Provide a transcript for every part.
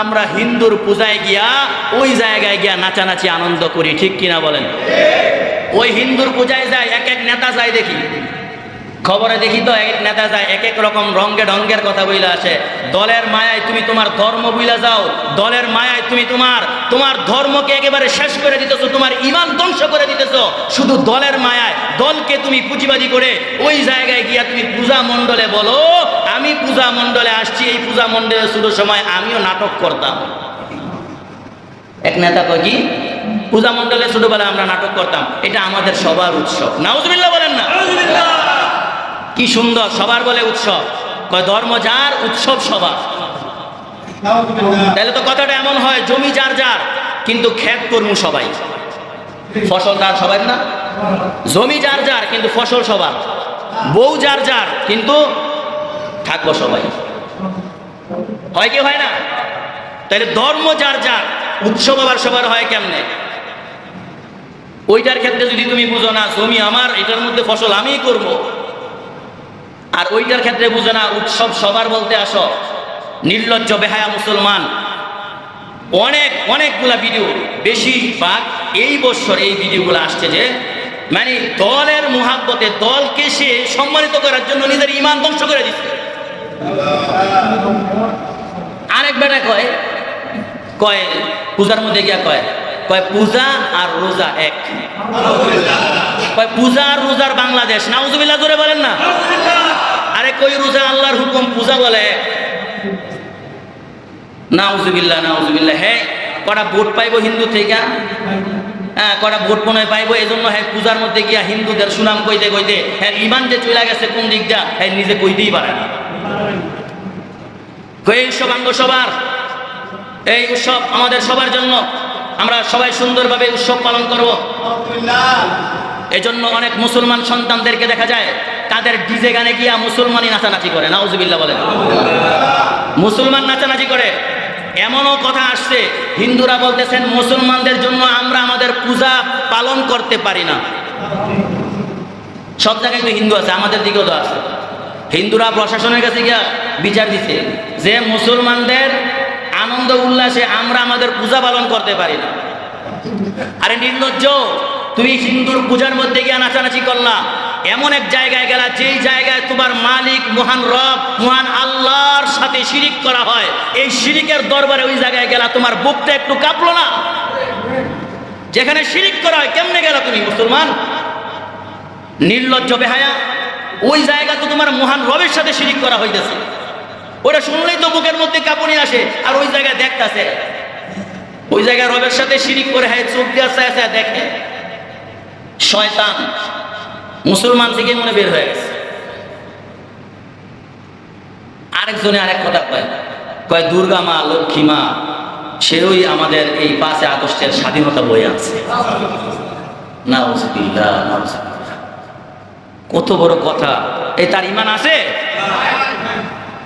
আমরা হিন্দুর পূজায় গিয়া ওই জায়গায় গিয়া নাচানাচি আনন্দ করি, ঠিক কিনা বলেন? ওই হিন্দুর পূজায় যায় এক এক নেতা যায়, দেখি খবরে দেখি তো এক নেতা যায় এক এক রকম রঙে ঢঙ্গের কথা বইলা আসে। দলের মায়ায় তুমি তোমার ধর্ম বুইলা যাও, দলের মায়ায় তুমি তোমার ধর্মকে একেবারে শেষ করে দিতেছো, তোমার ঈমান ধ্বংস করে দিতেছো শুধু দলের মায়ায়। দলকে তুমি পুঁজিবাজি করে ওই জায়গায় গিয়া তুমি পূজা মণ্ডলে বলো আমি পূজা মণ্ডলে আসছি, এই পূজা মণ্ডলে শুধু সময় আমিও নাটক করতাম। এক নেতা কয় কি পূজা মণ্ডলে শুধু বলে আমরা নাটক করতাম, এটা আমাদের সবার উৎসব। নাউজুবিল্লাহ বলেন না? কি সুন্দর, সবার বলে উৎসব। কয় ধর্ম যার, উৎসব সবার। তাহলে তো কথাটা এমন হয় জমি যার যার কিন্তু ক্ষেত কর্ম সবাই, ফসল তার সবাই না। জমি যার যার কিন্তু ফসল সবার, বউ যার যার কিন্তু থাকবো সবাই। হয় কি হয় না? তাহলে ধর্ম যার যার, উৎসব আবার সবার হয় কেমনে? ওইটার ক্ষেত্রে যদি তুমি বুঝো না জমি আমার, এটার মধ্যে ফসল আমিই করব, আর ওইটার ক্ষেত্রে বুঝো না উৎসব সবার বলতে আসো, নির্লজ্জ বেহায়া মুসলমান। অনেকগুলা ভিডিও, বেশিরভাগ এই বছর এই ভিডিওগুলো আসছে যে মানে দলের মুহাব্বতে দলকে সে সম্মানিত করার জন্য নিজের ঈমান ধ্বংস করে দিচ্ছে। আরেক বেটা কয় পূজার মধ্যে গিয়া কয় পূজা আর রোজা এক, কয় পূজা আর রোজার বাংলাদেশ। নাউজুবিল্লাহ জোরে বলেন না? আরে কই রোজা আল্লাহর হুকুম, পূজা বলে নাউজুবিল্লাহ নাউজুবিল্লাহ। হ্যাঁ কটা ভোট পাইবো হিন্দু থেকে, হ্যাঁ কটা ভোট মনে পাইবো, এই জন্য হ্যাঁ পূজার মধ্যে গিয়া হিন্দুদের সুনাম কইতে কইতে হ্যাঁ ঈমান যে চলে গেছে কোন দিক দিয়া হ্যাঁ নিজে কইতেই পারে না। এই উৎসব আঙ্গ সবার, এই উৎসব আমাদের সবার জন্য, আমরা সবাই সুন্দরভাবে উৎসব পালন করব। এজন্য অনেক মুসলমান সন্তানদেরকে দেখা যায় তাদের ডিজে গানে গিয়া মুসলমানই নাচানাচি করে। নাউজুবিল্লাহ বলেন? মুসলমান নাচানাচি করে। এমনও কথা আসছে হিন্দুরা বলতেছেন মুসলমানদের জন্য আমরা আমাদের পূজা পালন করতে পারি না। সব জায়গায় তো হিন্দু আছে, আমাদের দিকেও তো আছে। হিন্দুরা প্রশাসনের কাছে গিয়া বিচার দিচ্ছে যে মুসলমানদের আনন্দ উল্লাসে আমরা আমাদের পূজা পালন করতে পারি না। আরে নির্লজ্জ, তুমি হিন্দুর পূজার মধ্যে গিয়া নাচানাচি করলা, এমন এক জায়গায় গেলা যেই জায়গায় তোমার মালিক মহান রব মহান আল্লাহর সাথে শিরিক করা হয়। এই শিরিকের দরবারে ওই জায়গায় গেলা, তোমার বুকটা একটু কাঁপলো না? যেখানে শিরিক করা হয় কেমনে গেলা তুমি মুসলমান? নির্লজ্জ বেহায়া, ওই জায়গা তো তোমার মহান রবের সাথে শিরিক করা হইতেছে। ওটা শুনলেই তো বুকের মধ্যে কাঁপুনি আসে। আর ওই জায়গায় দেখতেছে, ওই জায়গায় রবের সাথে শিরিক করে হ্যাঁ চোখ দিয়ে দেখে। শয়তান মুসলমান থেকে মনে বের হয়ে গেছে। আরেকজনে আরেক কথা কয় দুর্গা মা লক্ষ্মী মা সেওই আমাদের এই 5 আগস্টের স্বাধীনতা বই আছে। নাউজুবিল্লাহ নাউজুবিল্লাহ, কত বড় কথা! এই তার ঈমান আছে?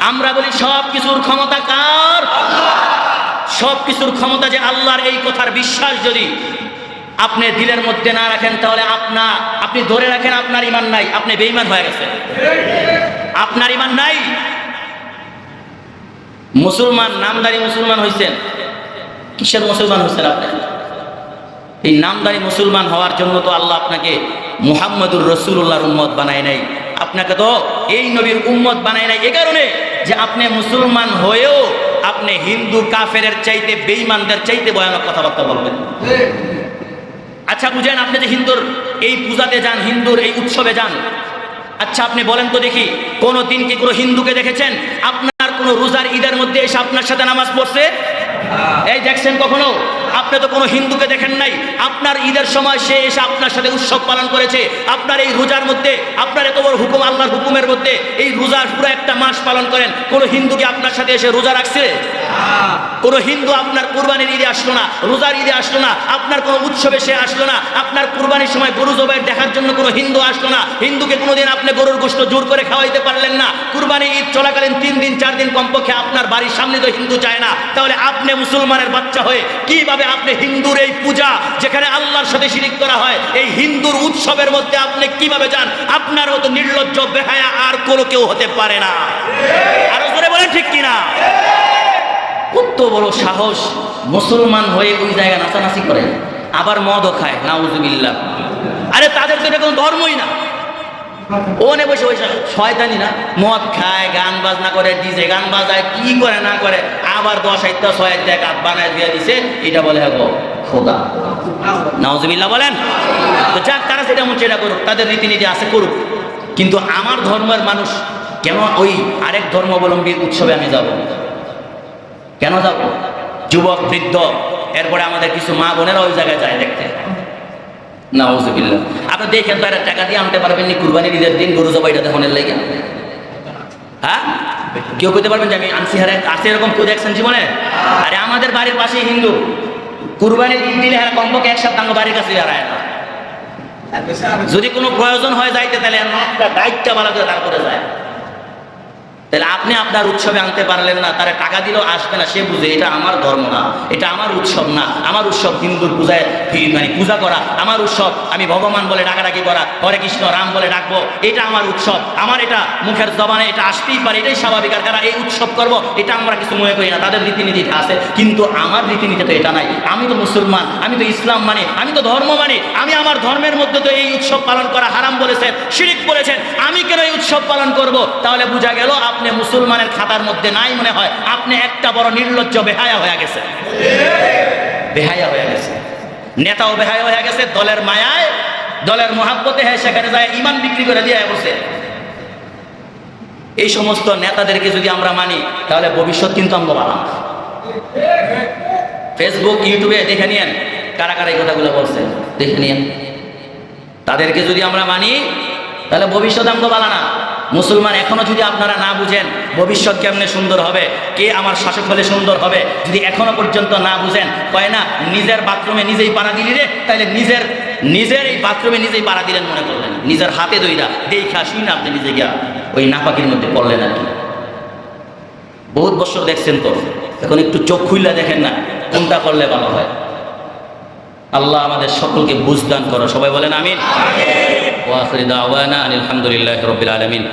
আমরা বলি সব কিছুর ক্ষমতা কার? সব কিছুর ক্ষমতা যে আল্লাহর। এই কথার বিশ্বাস যদি আপনি দিলের মধ্যে না রাখেন তাহলে আপনি ধরে রাখেন আপনার ঈমান নাই, আপনি বেঈমান হয়ে গেছেন, আপনার ঈমান নাই। মুসলমান, নামদারি মুসলমান হইছেন। কিসের মুসলমান হইছেন আপনি? এই নামদারি মুসলমান হওয়ার জন্য তো আল্লাহ আপনাকে মুহাম্মদুর রাসূলুল্লাহর উম্মত বানায় নাই, আপনাকে তো এই নবীর উম্মত বানায় নাই। এই কারণে যে আপনি মুসলমান হয়েও আপনি হিন্দু কাফেরের চাইতে, বেঈমানদের চাইতে ভয়ানক কথাবার্তা বলবেন। আচ্ছা বুঝেন, আপনি যে হিন্দুর এই পূজাতে যান, হিন্দুর এই উৎসবে যান, আচ্ছা আপনি বলেন তো দেখি কোন দিন কি কোনো হিন্দুকে দেখেছেন আপনার কোনো রোজার ঈদের মধ্যে এসে আপনার সাথে নামাজ পড়ছে? এই দেখছেন কখনো? আপনি তো কোনো হিন্দুকে দেখেন নাই আপনার ঈদের সময় সে এসে আপনার সাথে উৎসব পালন করেছে। আপনার এই রোজার মধ্যে, আপনার এত বড় হুকুম, আল্লাহর হুকুমের মধ্যে এই রোজার পুরো একটা মাস পালন করেন, কোনো হিন্দুকে আপনার সাথে এসে রোজা রাখছে? কোনো হিন্দু আপনার কুরবানির ঈদে আসলো না, রোজার ঈদে আসলো না, আপনার কোনো উৎসবে সে আসলো না, আপনার কুরবানির সময় গরু জবাই দেখার জন্য কোনো হিন্দু আসলো না। হিন্দুকে কোনোদিন আপনি গরুর গোশত জোর করে খাওয়াইতে পারলেন না। কুরবানি ঈদ চলাকালীন 3 দিন 4 দিন কমপক্ষে আপনার বাড়ির সামনে তো হিন্দু চায় না। তাহলে আপনি মুসলমানের বাচ্চা হয়ে কিভাবে আপনি হিন্দুর এই পূজা যেখানে আল্লাহর সাথে শিরিক করা হয়, এই হিন্দুর উৎসবের মধ্যে আপনি কিভাবে যান? আপনার মতো নির্লজ্জ বেহায়া আর কোনো কেউ হতে পারে না। আরো জোরে বলেন ঠিক কিনা? কত বড় সাহস, মুসলমান হয়ে ওই জায়গায় নাচানাচি করে, আবার মদও খায়, নাউজুবিল্লাহ। আরে তাদের তো এটা কোনো ধর্মই না। ওনে বসে বসে শয়তানি না, মদ খায়, গান বাজনা করে, ডিজে গান বাজায়, কি করে না করে, আবার 10 আইটা 6 আইটা কাপ বানায় দিয়ে দিছে, এটা বলে হ্যাঁ খোদা, নাউজুবিল্লাহ বলেন। তো যাক, তারা যেটা মন সেটা করুক, তাদের রীতিনীতি আছে করুক, কিন্তু আমার ধর্মের মানুষ কেন ওই আরেক ধর্মাবলম্বীর উৎসবে আমি যাব? কেন যাব? যুবক, বৃদ্ধ, এরপরে আমাদের কিছু মা বোনেরা ওই জায়গায় যায় দেখতে। নাউজুবিল্লাহ। আপনি দেখেন তো, একটা টাকা দিয়ে আনতে পারবেন নি কুরবানির ঈদের দিন গরু জবাইটা দেখনের লাগে? হ্যাঁ, কেউ কইতে পারবেন যে আমি আনছি হারে আছে? এরকম কেউ দেখছেন জীবনে? আরে আমাদের বাড়ির পাশে হিন্দু, কুরবানির ঈদ দিলে হারা কমপক্ষে এক সপ্তাহ বাড়ির কাছে হারায় না। যদি কোনো প্রয়োজন হয় যাইতে, তাহলে দায়িত্বটা ভালো করে তারপরে যায়। তাহলে আপনি আপনার উৎসবে আনতে পারলেন না, তারা টাকা দিলেও আসবে না, সে বুঝে এটা আমার ধর্ম না, এটা আমার উৎসব না। আমার উৎসব হিন্দুর পূজায় মানে পূজা করা, আমার উৎসব আমি ভগবান বলে ডাকাডাকি করা, হরে কৃষ্ণ রাম বলে ডাকবো, এটা আমার উৎসব। আমার এটা মুখের জবানে এটা আসতেই পারে, এটাই স্বাভাবিক। আর তারা এই উৎসব করবো, এটা আমরা কিছু মনে করি না, তাদের রীতিনীতিটা আছে, কিন্তু আমার রীতিনীতি তো এটা নাই। আমি তো মুসলমান, আমি তো ইসলাম মানি, আমি তো ধর্ম মানি, আমি আমার ধর্মের মধ্যে তো এই উৎসব পালন করা হারাম বলেছেন, শিরক বলেছেন, আমি কেন এই উৎসব পালন করব? তাহলে বোঝা গেল আপনি মুসলমানের খাতার মধ্যে নাই, মনে হয় আপনি একটা বড় নির্লজ্জ বেহায়া হয়ে গেছে, বেহায়া হয়ে গেছে। নেতাও বেহায়া হয়ে গেছে, দলের মায়ায়, দলের মহাব্বতে সেখানে যায় ঈমান বিক্রি করে দিয়ে বসে। এই সমস্ত নেতাদেরকে যদি আমরা মানি, তাহলে ভবিষ্যৎ কিন্তু আমরা বানাম। ফেসবুক, ইউটিউবে দেখে নিয়েন কারা কারা এই কথাগুলো বলছে, দেখে নিয়েন। তাদেরকে যদি আমরা মানি, তাহলে ভবিষ্যৎ আমরা বানানা। মুসলমান এখনো যদি আপনারা না বুঝেন ভবিষ্যৎ কেমনে সুন্দর হবে, কে আমার শাসক হলে সুন্দর হবে, যদি এখনো পর্যন্ত না বুঝেন, কয় না নিজের বাথরুমে নিজেই পাড়া দিলি রে, তাহলে নিজের এই বাথরুমে নিজেই পাড়া দিলেন মনে করলেন, নিজের হাতে দইরা দেখা শুই না আপনি নিজে গিয়া ওই নাপাকির মধ্যে পড়লেন আর কি। বহুত বছর দেখছেন তো, এখন একটু চোখ খুললে দেখেন না কোনটা করলে ভালো হয়। আল্লাহ আমাদের সকলকে বুঝদান করো, সবাই বলেন আমিন। ওয়া আখিরু দাওয়ানা আলহামদুলিল্লাহি রাব্বিল আলামিন।